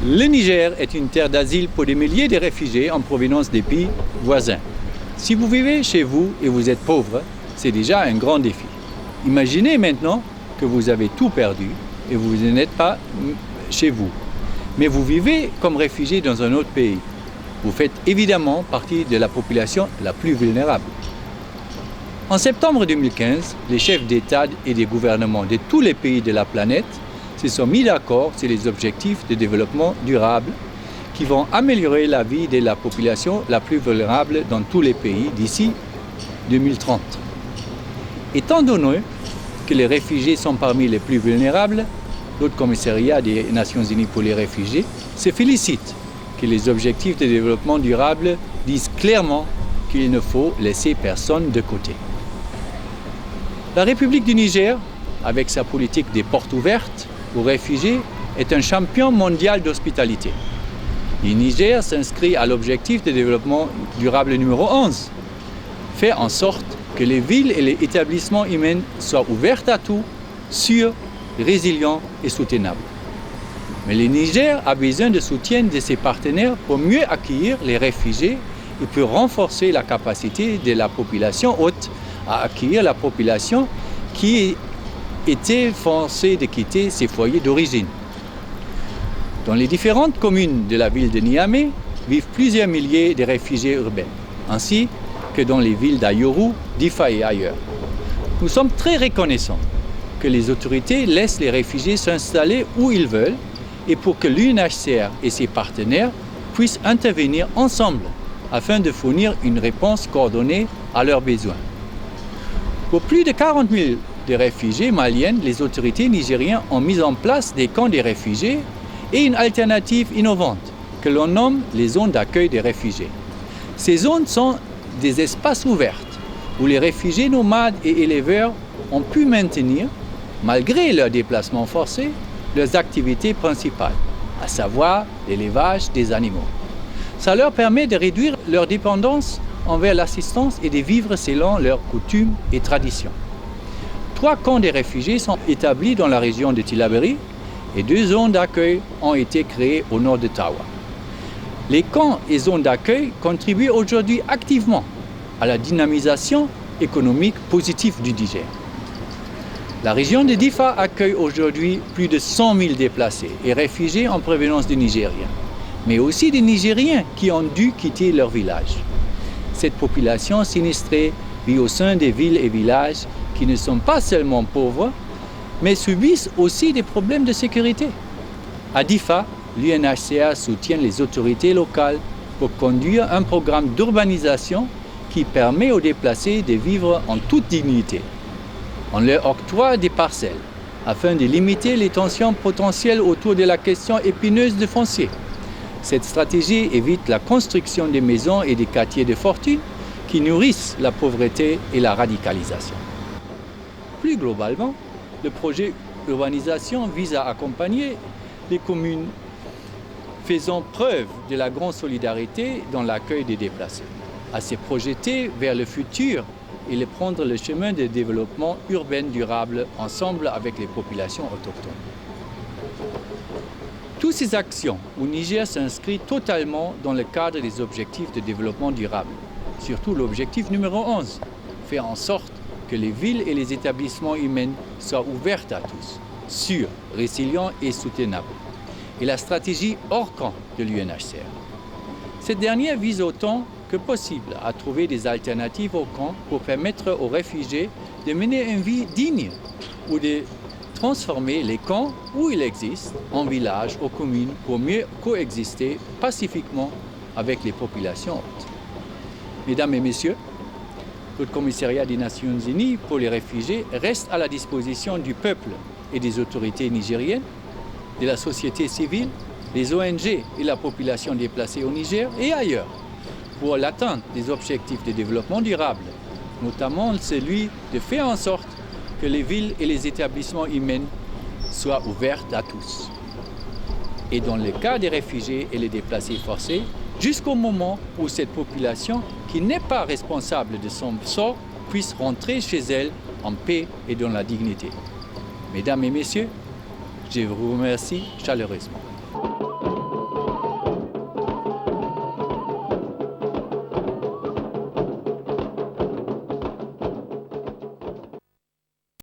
Le Niger est une terre d'asile pour des milliers de réfugiés en provenance des pays voisins. Si vous vivez chez vous et vous êtes pauvre, c'est déjà un grand défi. Imaginez maintenant que vous avez tout perdu et vous n'êtes pas chez vous, mais vous vivez comme réfugié dans un autre pays. Vous faites évidemment partie de la population la plus vulnérable. En septembre 2015, les chefs d'État et des gouvernements de tous les pays de la planète se sont mis d'accord sur les objectifs de développement durable qui vont améliorer la vie de la population la plus vulnérable dans tous les pays d'ici 2030. Étant donné que les réfugiés sont parmi les plus vulnérables, le Commissariat des Nations Unies pour les réfugiés se félicite que les objectifs de développement durable disent clairement qu'il ne faut laisser personne de côté. La République du Niger, avec sa politique des portes ouvertes aux réfugiés, est un champion mondial d'hospitalité. Le Niger s'inscrit à l'objectif de développement durable numéro 11, fait en sorte que les villes et les établissements humains soient ouverts à tous, sûrs, résilients et soutenables. Mais le Niger a besoin de soutien de ses partenaires pour mieux accueillir les réfugiés et pour renforcer la capacité de la population hôte à accueillir la population qui était forcée de quitter ses foyers d'origine. Dans les différentes communes de la ville de Niamey vivent plusieurs milliers de réfugiés urbains, ainsi que dans les villes d'Ayoru, d'Ifa et ailleurs. Nous sommes très reconnaissants que les autorités laissent les réfugiés s'installer où ils veulent et pour que l'UNHCR et ses partenaires puissent intervenir ensemble afin de fournir une réponse coordonnée à leurs besoins. Pour plus de 40 000 de réfugiés maliens, les autorités nigériennes ont mis en place des camps de réfugiés et une alternative innovante que l'on nomme les zones d'accueil des réfugiés. Ces zones sont des espaces ouverts où les réfugiés nomades et éleveurs ont pu maintenir, malgré leurs déplacements forcés, leurs activités principales, à savoir l'élevage des animaux. Ça leur permet de réduire leur dépendance envers l'assistance et de vivre selon leurs coutumes et traditions. 3 camps de réfugiés sont établis dans la région de Tillabéri et 2 zones d'accueil ont été créées au nord de Tawa. Les camps et zones d'accueil contribuent aujourd'hui activement à la dynamisation économique positive du Niger. La région de Difa accueille aujourd'hui plus de 100 000 déplacés et réfugiés en provenance du Nigeria, mais aussi des Nigériens qui ont dû quitter leur village. Cette population sinistrée vit au sein des villes et villages qui ne sont pas seulement pauvres, mais subissent aussi des problèmes de sécurité. À Difa, l'UNHCR soutient les autorités locales pour conduire un programme d'urbanisation qui permet aux déplacés de vivre en toute dignité. On leur octroie des parcelles afin de limiter les tensions potentielles autour de la question épineuse du foncier. Cette stratégie évite la construction des maisons et des quartiers de fortune qui nourrissent la pauvreté et la radicalisation. Plus globalement, le projet urbanisation vise à accompagner les communes faisant preuve de la grande solidarité dans l'accueil des déplacés, à se projeter vers le futur et de prendre le chemin de développement urbain durable ensemble avec les populations autochtones. Toutes ces actions au Niger s'inscrivent totalement dans le cadre des objectifs de développement durable, surtout l'objectif numéro 11, faire en sorte que les villes et les établissements humains soient ouverts à tous, sûrs, résilients et soutenables, et la stratégie hors camp de l'UNHCR. Cette dernière vise autant que possible à trouver des alternatives au camp pour permettre aux réfugiés de mener une vie digne ou de transformer les camps où ils existent en villages ou communes pour mieux coexister pacifiquement avec les populations hautes. Mesdames et messieurs, le Commissariat des Nations Unies pour les réfugiés reste à la disposition du peuple et des autorités nigériennes, de la société civile, des ONG et la population déplacée au Niger et ailleurs pour l'atteinte des objectifs de développement durable, notamment celui de faire en sorte que les villes et les établissements humains soient ouverts à tous. Et dans le cas des réfugiés et les déplacés forcés, jusqu'au moment où cette population, qui n'est pas responsable de son sort, puisse rentrer chez elle en paix et dans la dignité. Mesdames et messieurs, je vous remercie chaleureusement.